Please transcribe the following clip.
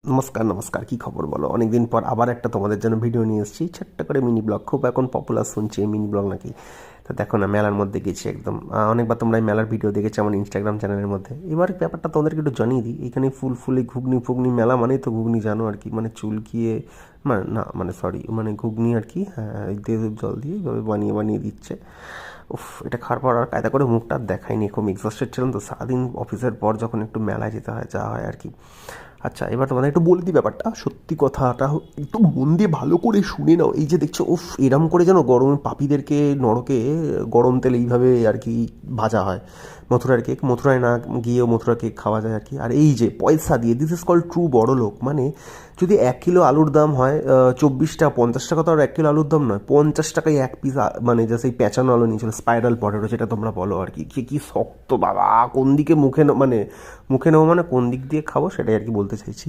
নমস্কার নমস্কার, কী খবর বলো? অনেকদিন পর আবার একটা তোমাদের জন্য ভিডিও নিয়ে এসেছি, ছোট্ট করে মিনি ব্লগ। খুব এখন পপুলার শুনছি এই মিনি ব্লগ নাকি। তো দেখো না, মেলার মধ্যে গেছি একদম। অনেকবার তোমরা এই মেলার ভিডিও দেখেছো আমার ইনস্টাগ্রাম চ্যানেলের মধ্যে। এবার ব্যাপারটা তোমাদেরকে একটু জানিয়ে দিই। এখানে ফুলফুলি ঘুগনি ফুগনি মেলা মানেই তো ঘুগনি, জানো আর কি, মানে চুলকিয়ে, মানে না মানে সরি মানে ঘুগনি আর কি। হ্যাঁ, দিয়ে জল দিয়ে এইভাবে বানিয়ে বানিয়ে দিচ্ছে। উফ, এটা খাওয়ার পর আর কায়দা করে মুখটা আর দেখায়নি, খুব এক্সস্টেড ছিলাম তো সারাদিন অফিসের পর, যখন একটু মেলায় যেতে হয় যা হয় আর কি। আচ্ছা, এবার তোমাদের একটু বলে দিই ব্যাপারটা, সত্যি কথাটা একটু মন দিয়ে ভালো করে শুনে নাও। এই যে দেখছো, উফ, এরম করে যেন গরমে পাপীদেরকে নরকে গরম তেলে এইভাবে আর কি ভাজা হয়। মথুরার কেক, মথুরায় না গিয়েও মথুরা কেক খাওয়া যায় আর কি। আর এই যে পয়সা দিয়ে, দিস ইজ কল্ড ট্রু বড়লোক। মানে যদি 1 কিলো আলুর দাম হয় 24 টাকা, 50 টাকা তো আর 1 কিলো আলুর দাম নয়, 50 টাকায় এক পিস, মানে যে সেই পেঁচানো আলু নিয়েছিল, স্পাইরাল পটেটো যেটা তোমরা বলো আর কি। কি শক্ত বাবা! কোন দিকে মুখে মানে মুখে নেবো, মানে কোন দিক দিয়ে খাবো সেটাই আর কি বলতে চাইছি।